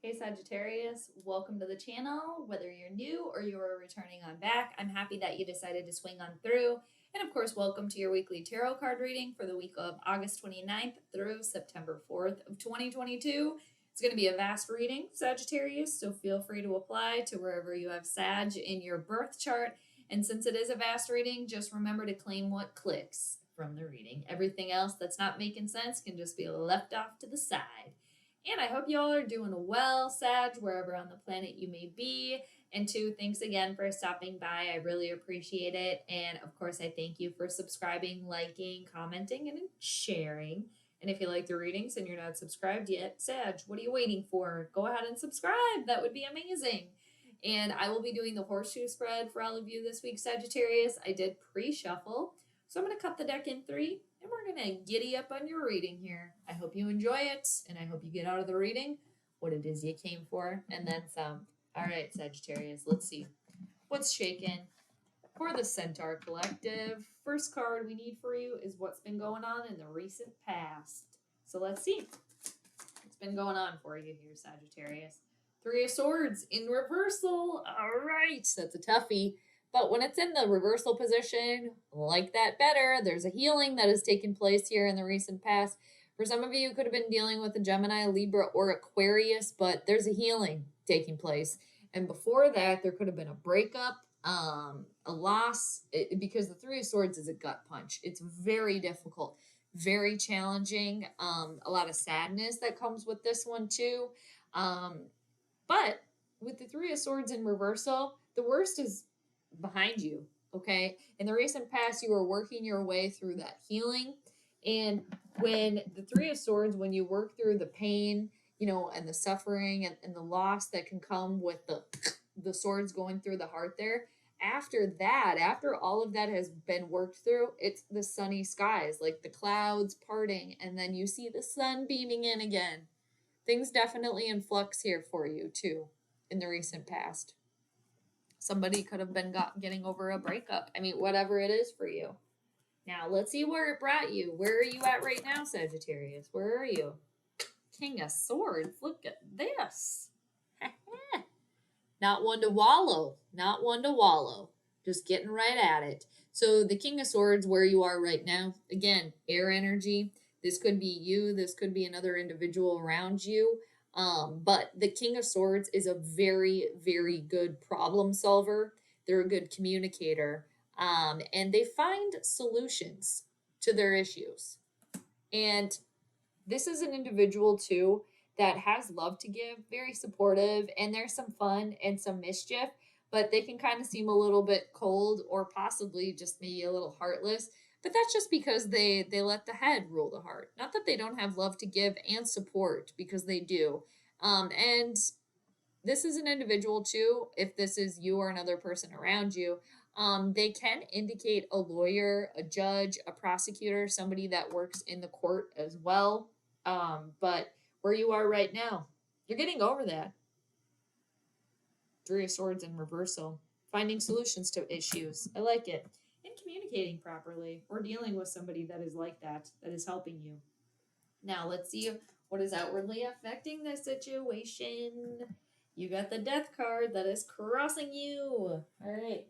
Hey Sagittarius, welcome to the channel. Whether you're new or you're returning on back, I'm happy that you decided to swing on through. And of course, welcome to your weekly tarot card reading for the week of August 29th through September 4th of 2022. It's going to be a vast reading, Sagittarius, so feel free to apply to wherever you have Sag in your birth chart. And since it is a vast reading, just remember to claim what clicks from the reading. Everything else that's not making sense can just be left off to the side. And I hope y'all are doing well, Sag, wherever on the planet you may be. And two, thanks again for stopping by. I really appreciate it. And of course, I thank you for subscribing, liking, commenting, and sharing. And if you like the readings and you're not subscribed yet, Sag, what are you waiting for? Go ahead and subscribe. That would be amazing. And I will be doing the horseshoe spread for all of you this week, Sagittarius. I did pre-shuffle. So I'm going to cut the deck in 3. And we're going to giddy up on your reading here. I hope you enjoy it, and I hope you get out of the reading what it is you came for, and then some. All right, Sagittarius, let's see what's shaking for the Centaur Collective. First card we need for you is what's been going on in the recent past. So let's see what's been going on for you here, Sagittarius. 3 of Swords in reversal. All right, that's a toughie. But when it's in the reversal position, like that better. There's a healing that has taken place here in the recent past. For some of you, could have been dealing with a Gemini, Libra, or Aquarius, but there's a healing taking place. And before that, there could have been a breakup, a loss, because the 3 of Swords is a gut punch. It's very difficult, very challenging, a lot of sadness that comes with this one too. But with the 3 of Swords in reversal, the worst is behind you, okay? In the recent past, you were working your way through that healing. And when the 3 of Swords, when you work through the pain, and the suffering and the loss that can come with the swords going through the heart there, after all of that has been worked through, it's the sunny skies, like the clouds parting, and then you see the sun beaming in again. Things definitely in flux here for you too in the recent past. Somebody could have been getting over a breakup. I mean, whatever it is for you. Now, let's see where it brought you. Where are you at right now, Sagittarius? Where are you? King of Swords. Look at this. Not one to wallow. Not one to wallow. Just getting right at it. So the King of Swords, where you are right now, again, air energy. This could be you. This could be another individual around you. But the King of Swords is a very, very good problem solver. They're a good communicator. And they find solutions to their issues. And this is an individual too that has love to give, very supportive, and there's some fun and some mischief, but they can kind of seem a little bit cold or possibly just maybe a little heartless. But that's just because they let the head rule the heart. Not that they don't have love to give and support, because they do. And this is an individual too, if this is you or another person around you, they can indicate a lawyer, a judge, a prosecutor, somebody that works in the court as well. But where you are right now, you're getting over that. 3 of Swords in reversal. Finding solutions to issues. I like it. And communicating properly, or dealing with somebody that is like that is helping you. Now, let's see what is outwardly affecting this situation. You got the Death card that is crossing you. All right.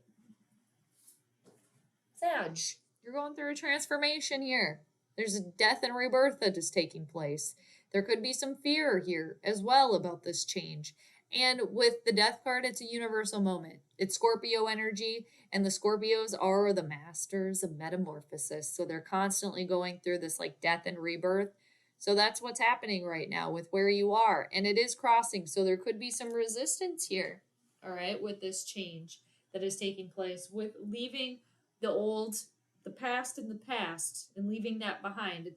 Sag, you're going through a transformation here. There's a death and rebirth that is taking place. There could be some fear here as well about this change. And with the Death card, it's a universal moment. It's Scorpio energy, and the Scorpios are the masters of metamorphosis. So they're constantly going through this like death and rebirth. So that's what's happening right now with where you are. And it is crossing. So there could be some resistance here, all right, with this change that is taking place, with leaving the old, the past in the past, and leaving that behind.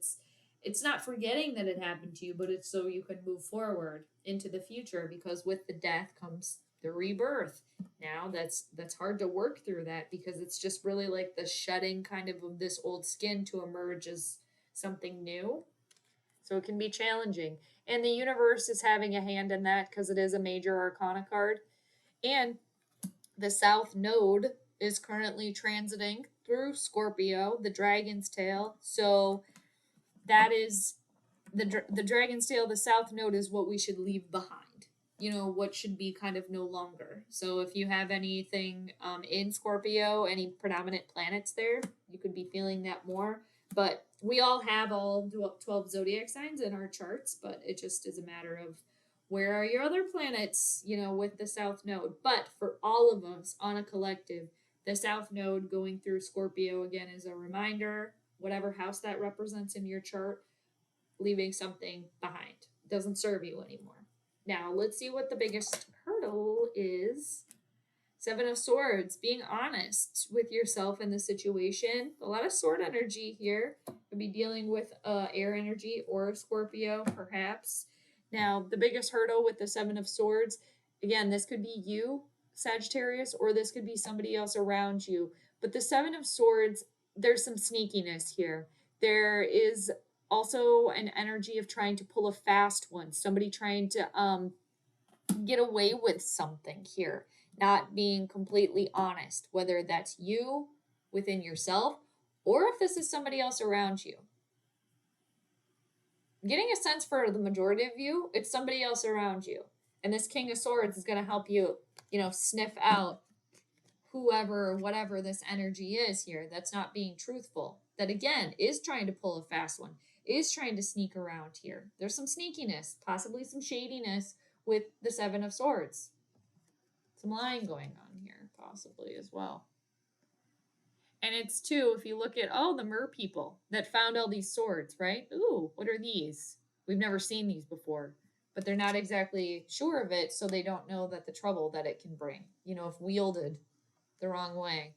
It's not forgetting that it happened to you, but it's so you can move forward into the future, because with the death comes the rebirth. Now that's hard to work through that, because it's just really like the shedding kind of this old skin to emerge as something new. So it can be challenging. And the universe is having a hand in that, because it is a major arcana card. And the South Node is currently transiting through Scorpio, the Dragon's Tail. So that is the Dragon's Tail, the South Node is what we should leave behind. what should be kind of no longer. So if you have anything in Scorpio, any predominant planets there, you could be feeling that more. But we all have all 12 zodiac signs in our charts, but it just is a matter of where are your other planets, with the South Node. But for all of us on a collective, the South Node going through Scorpio again is a reminder, whatever house that represents in your chart, leaving something behind. It doesn't serve you anymore. Now, let's see what the biggest hurdle is. Seven of Swords, being honest with yourself in the situation. A lot of sword energy here. Could be dealing with air energy or Scorpio, perhaps. Now, the biggest hurdle with the Seven of Swords, again, this could be you, Sagittarius, or this could be somebody else around you. But the Seven of Swords, there's some sneakiness here. There is also an energy of trying to pull a fast one, somebody trying to get away with something here, not being completely honest, whether that's you within yourself or if this is somebody else around you. Getting a sense for the majority of you, it's somebody else around you. And this King of Swords is going to help you, sniff out whoever or whatever this energy is here that's not being truthful, that again is trying to pull a fast one, is trying to sneak around here. There's some sneakiness, possibly some shadiness with the Seven of Swords. Some lying going on here, possibly as well. And it's too, if you look at, the mer people that found all these swords, right? Ooh, what are these? We've never seen these before, but they're not exactly sure of it, so they don't know that the trouble that it can bring, if wielded the wrong way.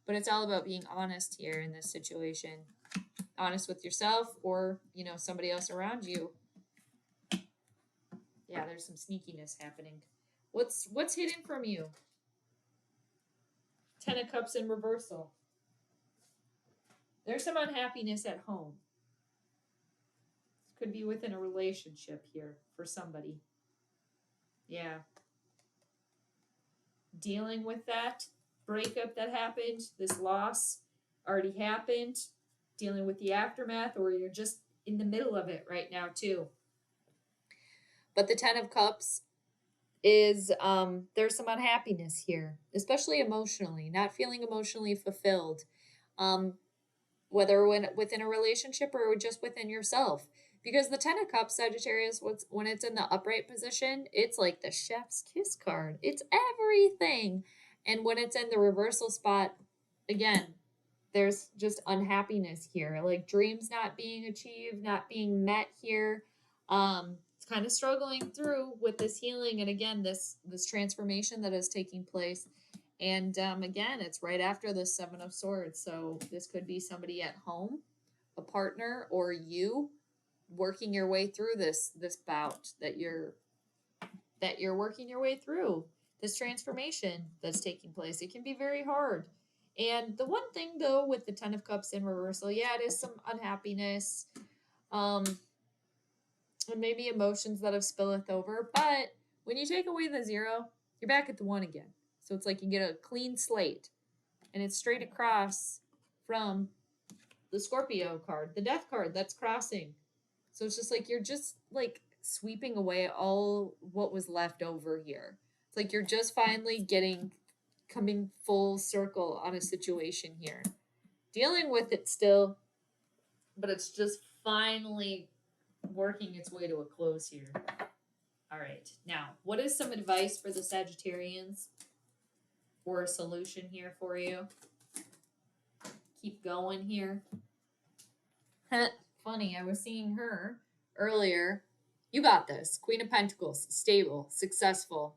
But it's all about being honest here in this situation. Honest with yourself or, somebody else around you. Yeah, there's some sneakiness happening. What's hidden from you? Ten of Cups in reversal. There's some unhappiness at home. Could be within a relationship here for somebody. Yeah. Dealing with that breakup that happened, this loss already happened, dealing with the aftermath, or you're just in the middle of it right now too. But the Ten of Cups is there's some unhappiness here, especially emotionally, not feeling emotionally fulfilled, whether within a relationship or just within yourself. Because the Ten of Cups, Sagittarius, when it's in the upright position, it's like the chef's kiss card. It's everything. And when it's in the reversal spot, again, there's just unhappiness here, like dreams not being achieved, not being met here. It's kind of struggling through with this healing, and again, this transformation that is taking place. And again, it's right after the Seven of Swords, so this could be somebody at home, a partner, or you working your way through this bout that you're working your way through, this transformation that's taking place. It can be very hard. And the one thing though with the Ten of Cups in reversal, it is some unhappiness, and maybe emotions that have spilleth over. But when you take away the 0, you're back at the 1 again. So it's like you get a clean slate, and it's straight across from the Scorpio card, the Death card that's crossing. So it's just like you're just like sweeping away all what was left over here. It's like you're just finally coming full circle on a situation here. Dealing with it still, but it's just finally working its way to a close here. All right. Now, what is some advice for the Sagittarians or a solution here for you? Keep going here. Funny, I was seeing her earlier. You got this. Queen of Pentacles, stable, successful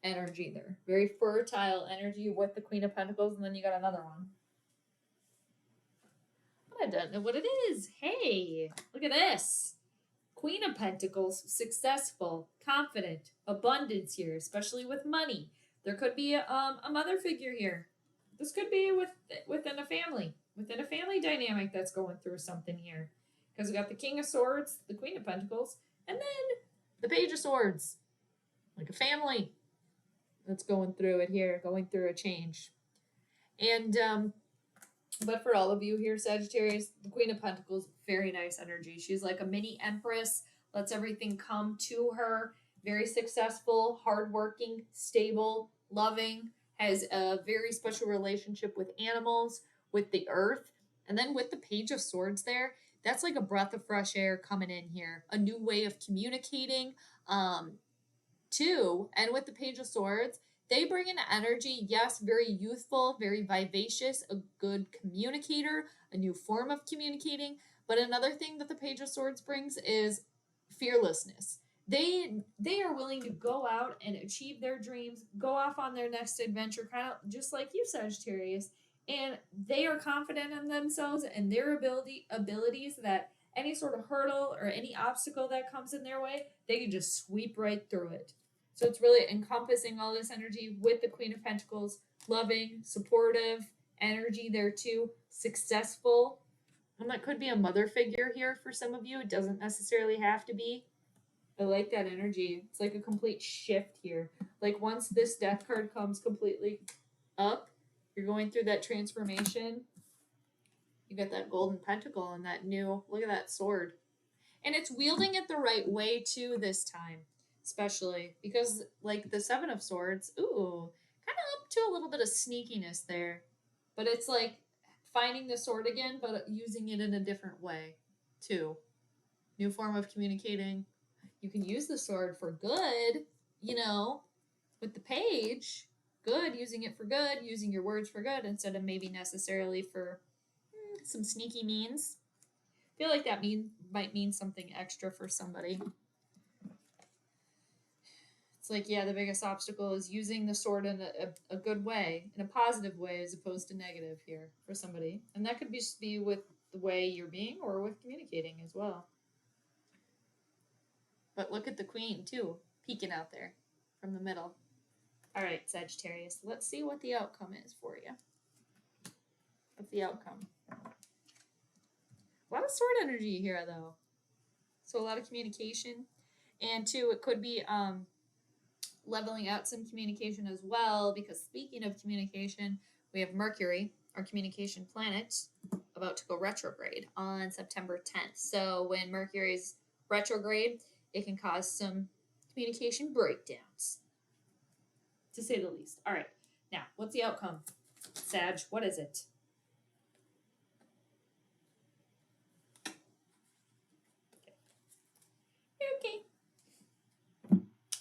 energy there. Very fertile energy with the Queen of Pentacles, and then you got another one. I don't know what it is. Hey, look at this. Queen of Pentacles, successful, confident, abundance here, especially with money. There could be a mother figure here. This could be within a family dynamic that's going through something here. Because we got the King of Swords, the Queen of Pentacles, and then the Page of Swords. Like a family that's going through it here, going through a change. And but for all of you here, Sagittarius, the Queen of Pentacles, very nice energy. She's like a mini empress, lets everything come to her, very successful, hardworking, stable, loving, has a very special relationship with animals, with the earth. And then with the Page of Swords there, that's like a breath of fresh air coming in here, a new way of communicating, um, too. And with the Page of Swords, they bring an energy, yes, very youthful, very vivacious, a good communicator, a new form of communicating. But another thing that the Page of Swords brings is fearlessness. They are willing to go out and achieve their dreams, go off on their next adventure, kind of just like you, Sagittarius. And they are confident in themselves and their abilities that any sort of hurdle or any obstacle that comes in their way, they can just sweep right through it. So it's really encompassing all this energy with the Queen of Pentacles, loving, supportive energy there too, successful. And that could be a mother figure here for some of you. It doesn't necessarily have to be. I like that energy. It's like a complete shift here. Like once this death card comes completely up, you're going through that transformation. You got that golden pentacle and that new, look at that sword. And it's wielding it the right way too this time, especially because like the Seven of Swords, ooh, kind of up to a little bit of sneakiness there. But it's like finding the sword again, but using it in a different way too. New form of communicating. You can use the sword for good, you know, with the page. Good, using it for good, using your words for good instead of maybe necessarily for some sneaky means. I feel like that might mean something extra for somebody. It's like, yeah, the biggest obstacle is using the sword in a good way, in a positive way, as opposed to negative here for somebody. And that could just be with the way you're being or with communicating as well. But look at the Queen, too, peeking out there from the middle. All right, Sagittarius, let's see what the outcome is for you. What's the outcome? A lot of sword energy here, though. So a lot of communication. And, two, it could be leveling out some communication as well, because speaking of communication, we have Mercury, our communication planet, about to go retrograde on September 10th. So when Mercury's retrograde, it can cause some communication breakdowns, to say the least. All right, now, what's the outcome? Sag, what is it? Okay.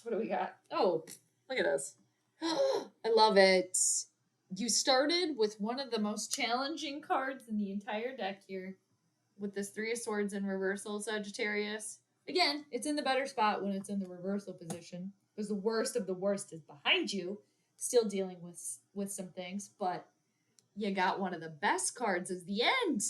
What do we got? Oh, look at this. I love it. You started with one of the most challenging cards in the entire deck here with this Three of Swords in reversal, Sagittarius. Again, it's in the better spot when it's in the reversal position because the worst of the worst is behind you, still dealing with some things, but you got one of the best cards is the end.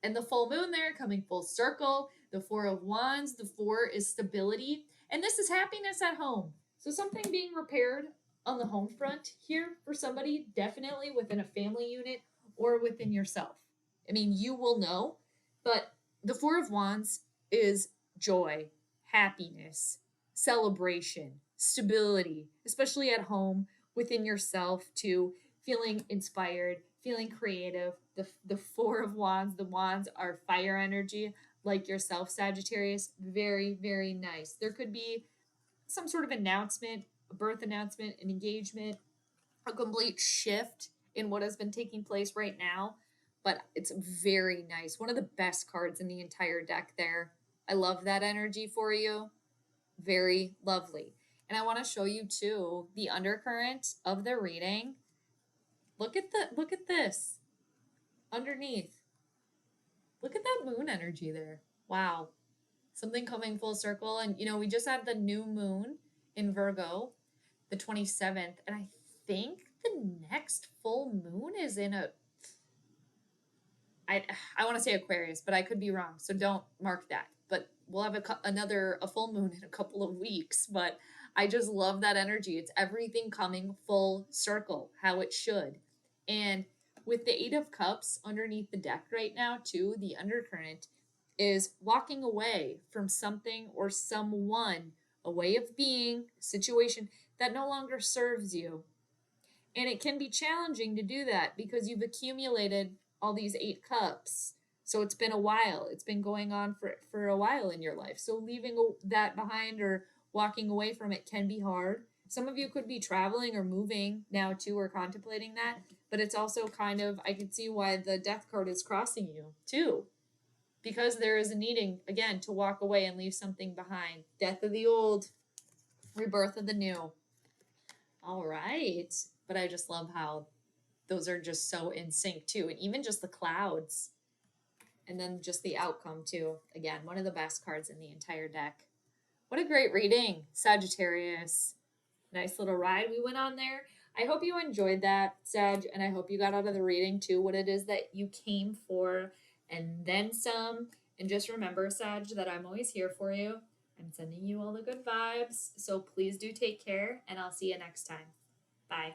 And the full moon there coming full circle. The Four of Wands, the four is stability. And this is happiness at home. So something being repaired on the home front here for somebody, definitely within a family unit or within yourself. I mean, you will know, but the Four of Wands is joy, happiness, celebration, stability, especially at home within yourself too, feeling inspired, feeling creative. The Four of Wands, the wands are fire energy, like yourself, Sagittarius. Very, very nice. There could be some sort of announcement, a birth announcement, an engagement, a complete shift in what has been taking place right now. But it's very nice. One of the best cards in the entire deck there. I love that energy for you. Very lovely. And I want to show you too the undercurrent of the reading. Look at this underneath. Look at that moon energy there. Wow. Something coming full circle. And, you know, we just had the new moon in Virgo, the 27th. And I think the next full moon is in I want to say Aquarius, but I could be wrong. So don't mark that. But we'll have a full moon in a couple of weeks. But I just love that energy. It's everything coming full circle, how it should. And with the Eight of Cups underneath the deck right now, too, the undercurrent is walking away from something or someone, a way of being, a situation that no longer serves you. And it can be challenging to do that because you've accumulated all these 8 cups. So it's been a while. It's been going on for a while in your life. So leaving that behind or walking away from it can be hard. Some of you could be traveling or moving now too, or contemplating that, but it's also kind of, I can see why the death card is crossing you too, because there is a needing, again, to walk away and leave something behind. Death of the old, rebirth of the new. All right. But I just love how those are just so in sync too. And even just the clouds. And then just the outcome too. Again, one of the best cards in the entire deck. What a great reading, Sagittarius. Nice little ride we went on there. I hope you enjoyed that, Sag, and I hope you got out of the reading too what it is that you came for and then some. And just remember, Sag, that I'm always here for you. I'm sending you all the good vibes. So please do take care, and I'll see you next time. Bye.